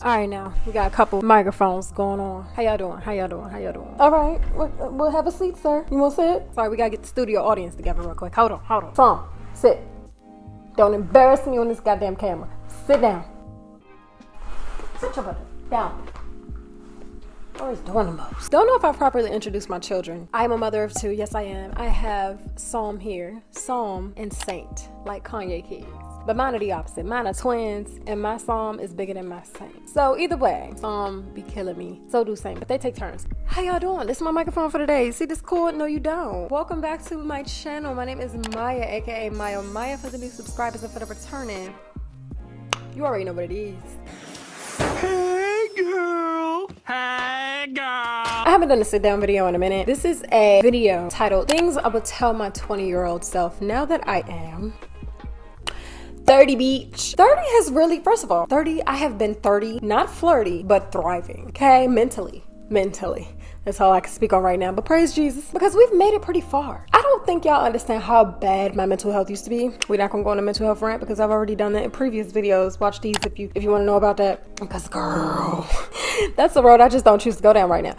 All right, now we got a couple microphones going on. How y'all doing? How y'all doing? How y'all doing? All right, we'll have a seat, sir. You want to sit? Sorry, we gotta get the studio audience together real quick. Hold on. Tom, sit. Don't embarrass me on this goddamn camera. Sit down. Sit your butt down. Always doing the most. Don't know if I've properly introduced my children. I am a mother of 2. Yes, I am. I have Psalm here. Psalm and Saint, like Kanye kids. But mine are the opposite. Mine are twins, and my Psalm is bigger than my Saint. So either way, Psalm be killing me. So do Saint, but they take turns. How y'all doing? This is my microphone for today. See this cord? No, you don't. Welcome back to my channel. My name is Maya, aka MaiohMaiya, for the new subscribers and for the returning. You already know what it is. Hey girl. Hey girl. I haven't done a sit down video in a minute. This is a video titled Things I Would Tell My 20-year-old self now that I am 30 beach. 30 has really, first of all, 30, I have been 30, not flirty, but thriving, okay? Mentally. That's all I can speak on right now, but praise Jesus, because we've made it pretty far. I don't think y'all understand how bad my mental health used to be. We're not gonna go on a mental health rant because I've already done that in previous videos. Watch these if you want to know about that, because girl, that's the road I just don't choose to go down right now.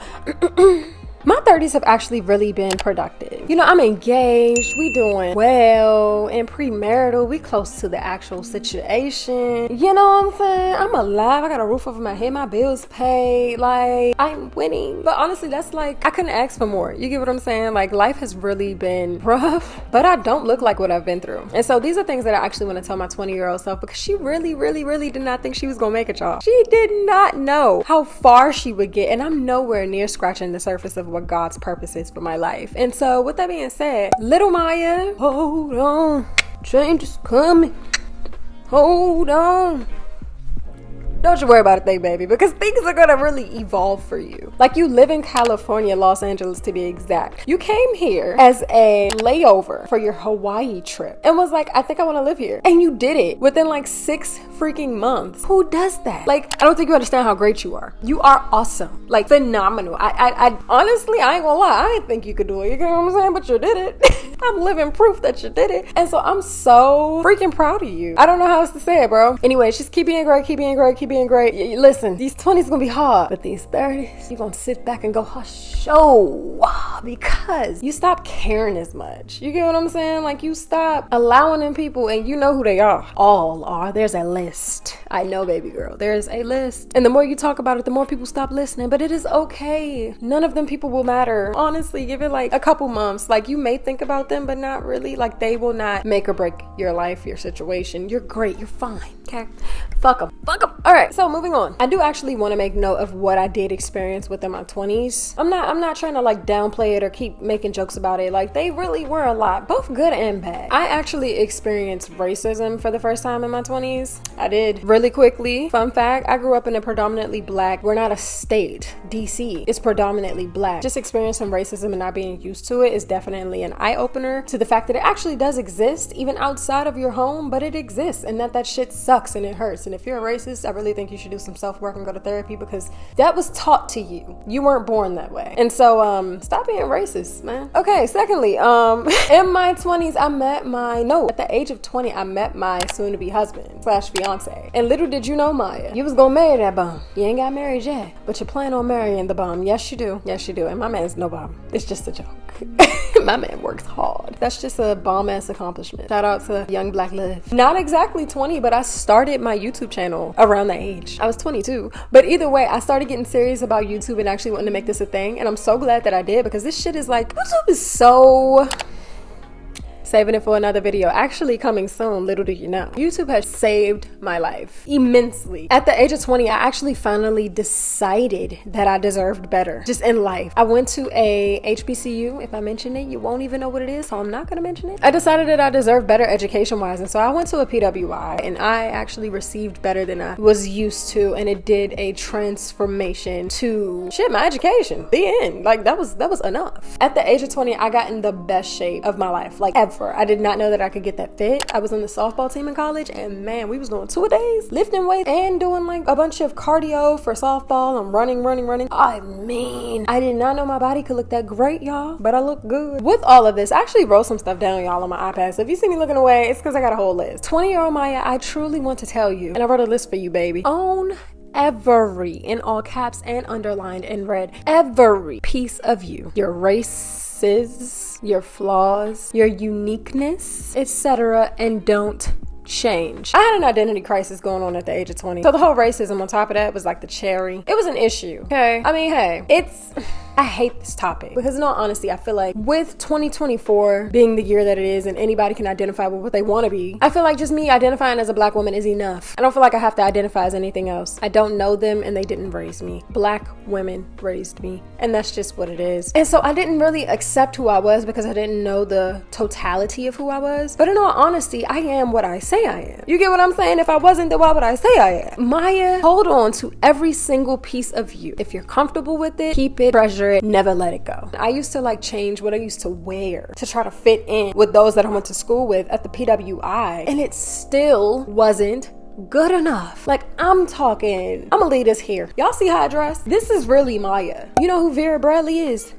My 30s have actually really been productive. You know, I'm engaged, we doing well, and premarital, we close to the actual situation. You know what I'm saying? I'm alive, I got a roof over my head, my bills paid, like, I'm winning. But honestly, that's like, I couldn't ask for more. You get what I'm saying? Like, life has really been rough, but I don't look like what I've been through. And so these are things that I actually want to tell my 20-year-old self, because she really did not think she was gonna make it, y'all. She did not know how far she would get, and I'm nowhere near scratching the surface of what God's purpose is for my life. And so with that being said, little Maya, hold on, change is coming, hold on. Don't you worry about a thing, baby, because things are gonna really evolve for you. Like, you live in California, Los Angeles to be exact. You came here as a layover for your Hawaii trip and was like, I think I want to live here. And you did it within like 6 freaking months. Who does that? Like, I don't think you understand how great you are. You are awesome, like phenomenal. I honestly, I ain't gonna lie, I didn't think you could do it. You get what I'm saying? But you did it. I'm living proof that you did it. And so I'm so freaking proud of you. I don't know how else to say it, bro. Anyway, just keep being great, keep being great. Listen, these 20s gonna be hard, but these 30s, you're gonna sit back and go, because you stop caring as much. You get what I'm saying? Like, you stop allowing them people, and you know who they are. All are. There's a list. I know, baby girl. There's a list. And the more you talk about it, the more people stop listening, but it is okay. None of them people will matter. Honestly, give it like a couple months. Like, you may think about them, but not really. Like, they will not make or break your life, your situation. You're great. You're fine. Okay? Fuck them. All right, so moving on. I do actually want to make note of what I did experience within my 20s. I'm not trying to like downplay it or keep making jokes about it. Like, they really were a lot, both good and bad. I actually experienced racism for the first time in my 20s. I did. Really quickly, fun fact, I grew up in a predominantly black, we're not a state, DC, it's predominantly black. Just experiencing racism and not being used to it is definitely an eye-opener to the fact that it actually does exist, even outside of your home, but it exists, and that shit sucks and it hurts. And if you're a racist, I really think you should do some self-work and go to therapy, because that was taught to you. You weren't born that way. And so stop being racist, man. Okay, secondly, in my 20s, at the age of 20, I met my soon-to-be husband / fiance. And little did you know, Maya, you was gonna marry that bum. You ain't got married yet, but you plan on marrying the bum. Yes, you do. And my man's no bum. It's just a joke. My man works hard. That's just a bomb-ass accomplishment. Shout out to Young Black Live. Not exactly 20, but I started my YouTube channel around that age. I was 22. But either way, I started getting serious about YouTube and actually wanting to make this a thing. And I'm so glad that I did, because this shit is like, YouTube is so... Saving it for another video. Actually coming soon, little do you know. YouTube has saved my life immensely. At the age of 20, I actually finally decided that I deserved better, just in life. I went to a HBCU. If I mention it, you won't even know what it is, so I'm not gonna mention it. I decided that I deserved better education-wise, and so I went to a PWI, and I actually received better than I was used to, and it did a transformation to, my education. The end. Like, that was enough. At the age of 20, I got in the best shape of my life, like ever. I did not know that I could get that fit. I was on the softball team in college, and man, we was doing 2-a-days, lifting weights and doing like a bunch of cardio for softball and running. I mean, I did not know my body could look that great, y'all, but I look good. With all of this, I actually wrote some stuff down, y'all, on my iPad. So if you see me looking away, it's because I got a whole list. 20-year-old Maya, I truly want to tell you, and I wrote a list for you, baby. Own every, in all caps and underlined in red, every piece of you, your races, your flaws, your uniqueness, etc., and don't change. I had an identity crisis going on at the age of 20. So the whole racism on top of that was like the cherry. It was an issue. Okay. I mean, hey, I hate this topic because in all honesty, I feel like with 2024 being the year that it is and anybody can identify with what they want to be, I feel like just me identifying as a black woman is enough. I don't feel like I have to identify as anything else. I don't know them and they didn't raise me. Black women raised me and that's just what it is. And so I didn't really accept who I was because I didn't know the totality of who I was. But in all honesty, I am what I say I am. You get what I'm saying? If I wasn't, then why would I say I am? Maya, hold on to every single piece of you. If you're comfortable with it, keep it, treasure it, never let it go. I used to like change what I used to wear to try to fit in with those that I went to school with at the PWI, and it still wasn't good enough. Like, I'm gonna leave this here. Y'all see how I dress? This is really Maya. You know who Vera Bradley is?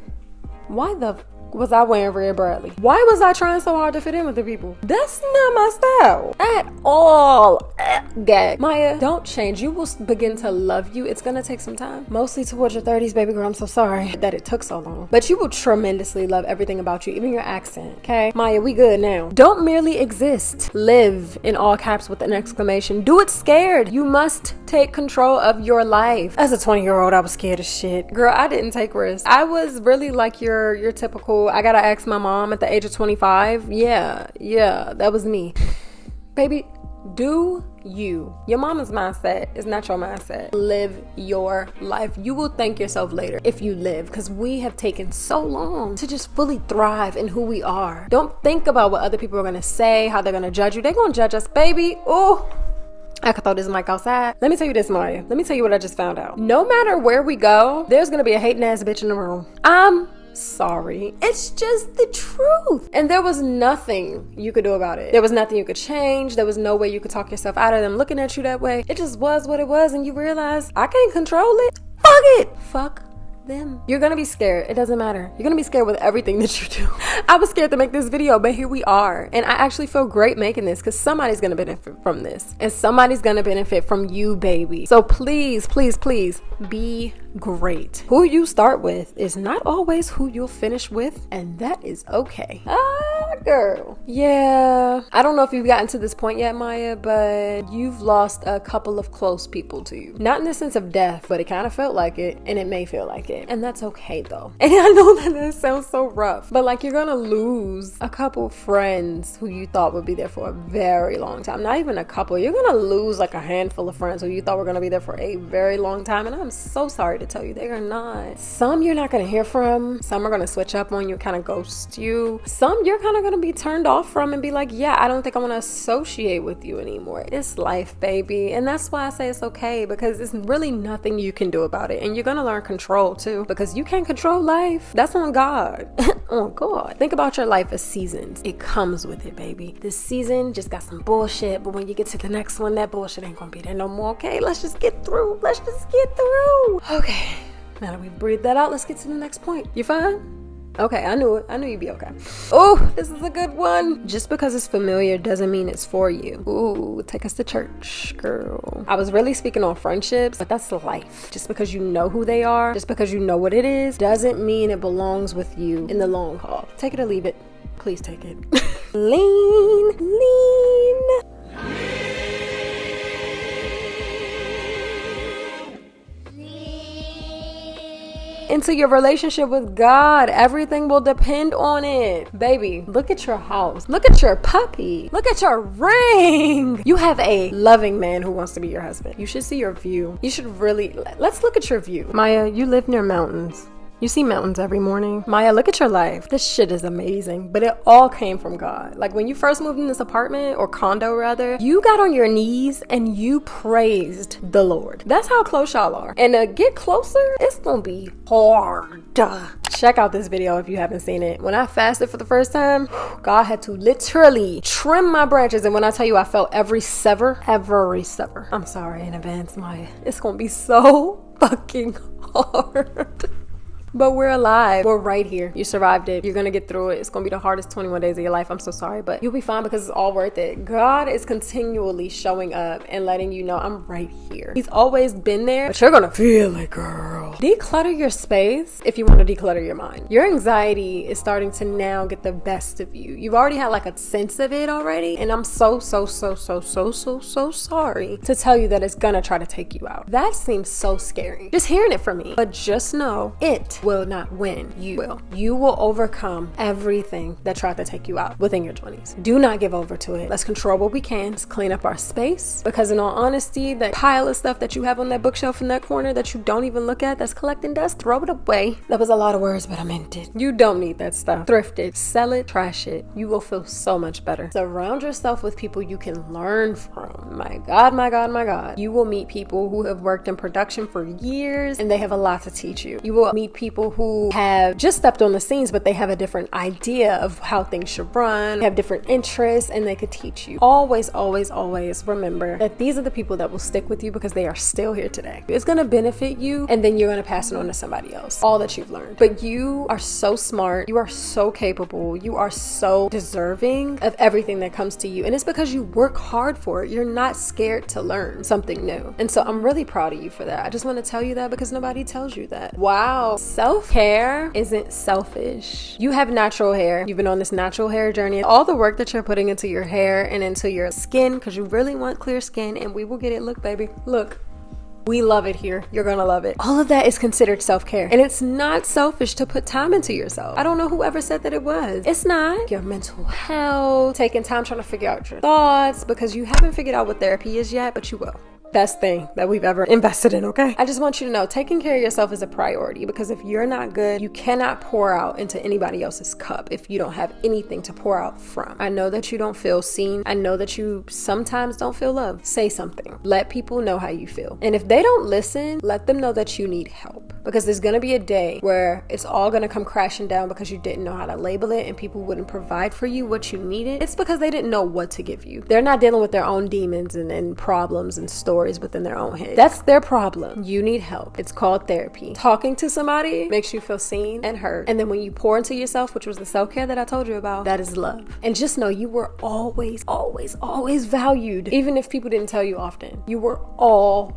Why the was I wearing Vera Bradley? Why was I trying so hard to fit in with the people? That's not my style at all. Gag. Maya, don't change. You will begin to love you. It's gonna take some time. Mostly towards your 30s, baby girl. I'm so sorry that it took so long. But you will tremendously love everything about you, even your accent, okay? Maya, we good now. Don't merely exist. Live, in all caps with an exclamation. Do it scared. You must take control of your life. As a 20-year-old, I was scared as shit. Girl, I didn't take risks. I was really like your typical, I gotta ask my mom at the age of 25. Yeah, that was me. Baby, do you. Your mama's mindset is not your mindset. Live your life. You will thank yourself later if you live, because we have taken so long to just fully thrive in who we are. Don't think about what other people are gonna say, how they're gonna judge you. They're gonna judge us, baby. Oh, I could throw this mic outside. Let me tell you this, Maya. Let me tell you what I just found out. No matter where we go, there's gonna be a hating ass bitch in the room. I'm sorry. It's just the truth. And there was nothing you could do about it. There was nothing you could change. There was no way you could talk yourself out of them looking at you that way. It just was what it was, and you realize I can't control it. Fuck it. Fuck them. You're gonna be scared. It doesn't matter. You're gonna be scared with everything that you do. I was scared to make this video, but here we are. And I actually feel great making this because somebody's gonna benefit from this. And somebody's gonna benefit from you, baby. So please, please, please be great. Who you start with is not always who you'll finish with, and that is okay. Girl. Yeah. I don't know if you've gotten to this point yet, Maya, but you've lost a couple of close people to you. Not in the sense of death, but it kind of felt like it, and it may feel like it. And that's okay though. And I know that sounds so rough, but like you're gonna lose a couple friends who you thought would be there for a very long time. Not even a couple. You're gonna lose like a handful of friends who you thought were gonna be there for a very long time, and I'm so sorry to tell you they are not. Some you're not gonna hear from. Some are gonna switch up on you, kind of ghost you. Some you're kind of gonna be turned off from and be like, yeah, I don't think I want to associate with you anymore. It's life, baby. And that's why I say it's okay, because there's really nothing you can do about it. And you're gonna learn control too, because you can't control life. That's on God. On God. Think about your life as seasons. It comes with it, baby. This season just got some bullshit, but when you get to the next one, that bullshit ain't gonna be there no more. Okay, let's just get through. Okay, now that we've breathed that out, let's get to the next point. You fine? Okay, I knew it. I knew you'd be okay. Oh, this is a good one. Just because it's familiar doesn't mean it's for you. Ooh, take us to church, girl. I was really speaking on friendships, but that's life. Just because you know who they are, just because you know what it is, doesn't mean it belongs with you in the long haul. Take it or leave it. Please take it. Lean. Into your relationship with God. Everything will depend on it. Baby, look at your house. Look at your puppy. Look at your ring. You have a loving man who wants to be your husband. You should see your view. You should really, let's look at your view. Maya, you live near mountains. You see mountains every morning. Maya, look at your life. This shit is amazing, but it all came from God. Like when you first moved in this apartment, or condo rather, you got on your knees and you praised the Lord. That's how close y'all are. And to get closer, it's gonna be hard. Check out this video if you haven't seen it. When I fasted for the first time, God had to literally trim my branches. And when I tell you I felt every sever. I'm sorry in advance, Maya. It's gonna be so fucking hard. But we're alive. We're right here. You survived it. You're gonna get through it. It's gonna be the hardest 21 days of your life. I'm so sorry, but you'll be fine because it's all worth it. God is continually showing up and letting you know I'm right here. He's always been there, but you're gonna feel it, girl. Declutter your space if you want to declutter your mind. Your anxiety is starting to now get the best of you. You've already had like a sense of it already, and I'm so sorry to tell you that it's gonna try to take you out. That seems so scary. Just hearing it from me. But just know it will not win. You will. You will overcome everything that tried to take you out within your 20s. Do not give over to it. Let's control what we can. Let's clean up our space. Because in all honesty, that pile of stuff that you have on that bookshelf in that corner that you don't even look at, that's collecting dust, throw it away. That was a lot of words, but I meant it. You don't need that stuff. Thrift it, sell it, trash it. You will feel so much better. Surround yourself with people you can learn from. My God, my God, my God. You will meet people who have worked in production for years and they have a lot to teach you. You will meet people who have just stepped on the scenes, but they have a different idea of how things should run, have different interests, and they could teach you. Always, always, always remember that these are the people that will stick with you because they are still here today. It's going to benefit you, and then you're going to pass it on to somebody else, all that you've learned. But you are so smart. You are so capable. You are so deserving of everything that comes to you. And it's because you work hard for it. You're not scared to learn something new. And so I'm really proud of you for that. I just want to tell you that because nobody tells you that. Wow. Self-care isn't selfish. You have natural hair. You've been on this natural hair journey. All the work that you're putting into your hair and into your skin, because you really want clear skin, and we will get it. Look, baby. Look. We love it here. You're gonna love it. All of that is considered self-care. And it's not selfish to put time into yourself. I don't know whoever said that it was. It's not. Your mental health, taking time trying to figure out your thoughts, because you haven't figured out what therapy is yet, but you will. Best thing that we've ever invested in, okay? I just want you to know, taking care of yourself is a priority, because if you're not good, you cannot pour out into anybody else's cup if you don't have anything to pour out from. I know that you don't feel seen. I know that you sometimes don't feel loved. Say something. Let people know how you feel. And if they don't listen, let them know that you need help, because there's gonna be a day where it's all gonna come crashing down because you didn't know how to label it and people wouldn't provide for you what you needed. It's because they didn't know what to give you. They're not dealing with their own demons and problems and stories within their own head. That's their problem. You need help. It's called therapy. Talking to somebody makes you feel seen and heard. And then when you pour into yourself, which was the self-care that I told you about, that is love. And just know you were always, always, always valued. Even if people didn't tell you often, you were always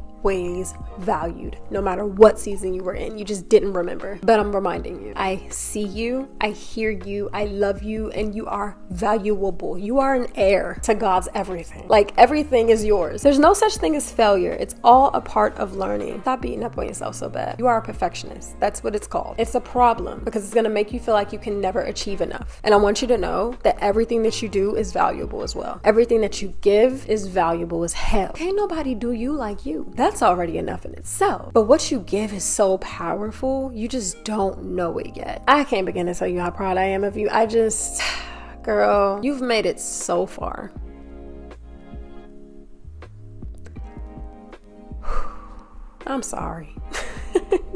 valued, no matter what season you were in. You just didn't remember. But I'm reminding you. I see you, I hear you, I love you, and you are valuable. You are an heir to God's everything. Like, everything is yours. There's no such thing as failure. It's all a part of learning. Stop beating up on yourself so bad. You are a perfectionist. That's what it's called. It's a problem because it's gonna make you feel like you can never achieve enough. And I want you to know that everything that you do is valuable as well. Everything that you give is valuable as hell. Can't nobody do you like you. That's already enough in itself. But what you give is so powerful, you just don't know it yet. I can't begin to tell you how proud I am of you. Girl, you've made it so far. I'm sorry.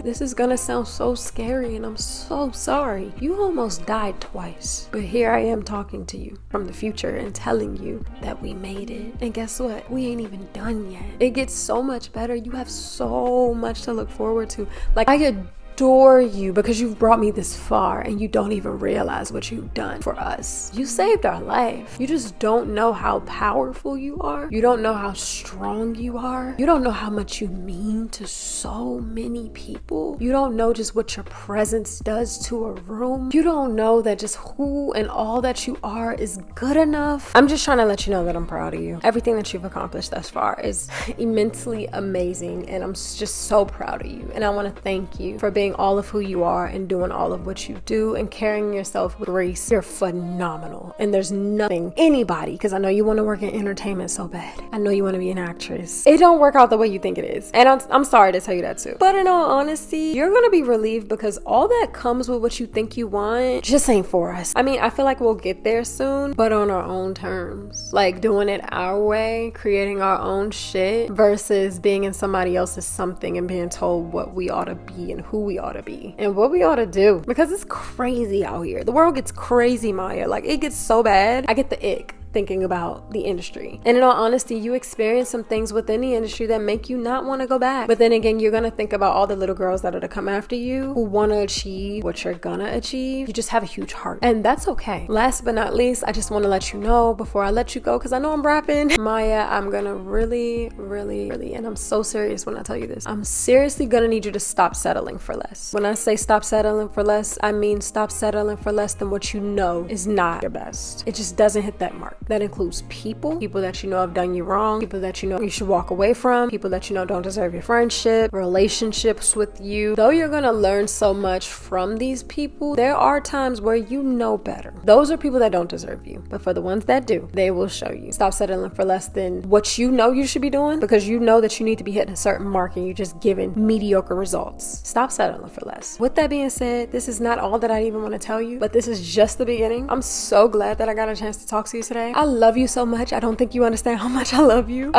This is gonna sound so scary, and I'm so sorry. You almost died twice, but here I am talking to you from the future and telling you that we made it. And guess what? We ain't even done yet. It gets so much better. You have so much to look forward to. Like, I adore you because you've brought me this far, and you don't even realize what you've done for us. You saved our life. You just don't know how powerful you are. You don't know how strong you are. You don't know how much you mean to so many people. You don't know just what your presence does to a room. You don't know that just who and all that you are is good enough. I'm just trying to let you know that I'm proud of you. Everything that you've accomplished thus far is immensely amazing, and I'm just so proud of you. And I want to thank you for being all of who you are and doing all of what you do and carrying yourself with grace. You're phenomenal. And there's nothing, anybody, because I know you want to work in entertainment so bad. I know you want to be an actress. It don't work out the way you think it is. And I'm sorry to tell you that too. But in all honesty, you're going to be relieved, because all that comes with what you think you want just ain't for us. I mean, I feel like we'll get there soon, but on our own terms. Like, doing it our way, creating our own shit, versus being in somebody else's something and being told what we ought to be and who we ought to be and what we ought to do, because it's crazy out here. The world gets crazy, Maya. Like, it gets so bad. I get the ick. thinking about the industry. And in all honesty, you experience some things within the industry that make you not want to go back. But then again, you're gonna think about all the little girls that are to come after you who want to achieve what you're gonna achieve. You just have a huge heart, and that's okay. Last but not least, I just want to let you know before I let you go, because I know I'm rapping, Maya, I'm gonna really, and I'm so serious when I tell you this, I'm seriously gonna need you to stop settling for less. When I say stop settling for less, I mean stop settling for less than what you know is not your best. It just doesn't hit that mark. That includes people that you know have done you wrong, people that you know you should walk away from, people that you know don't deserve your friendship, relationships with you. Though you're gonna learn so much from these people, there are times where you know better. Those are people that don't deserve you. But for the ones that do, they will show you. Stop settling for less than what you know you should be doing, because you know that you need to be hitting a certain mark and you're just giving mediocre results. Stop settling for less. With that being said, this is not all that I even want to tell you, but this is just the beginning. I'm so glad that I got a chance to talk to you today. I love you so much. I don't think you understand how much I love you.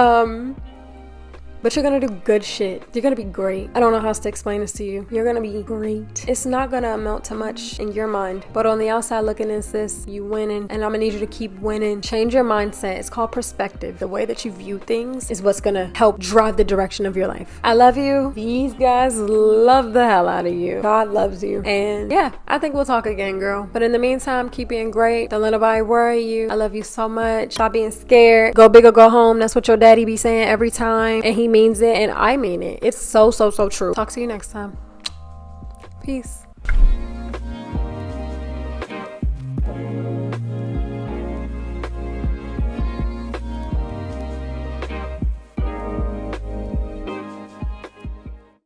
But you're gonna do good shit. You're gonna be great. I don't know how else to explain this to you. You're gonna be great. It's not gonna amount to much in your mind, but on the outside looking in, sis, you winning, and I'm gonna need you to keep winning. Change your mindset. It's called perspective. The way that you view things is what's gonna help drive the direction of your life. I love you. These guys love the hell out of you. God loves you. And yeah, I think we'll talk again, girl. But in the meantime, keep being great. Don't let nobody worry you. I love you so much. Stop being scared. Go big or go home. That's what your daddy be saying every time. And he means it, and I mean it. It's so true. Talk to you next time. Peace.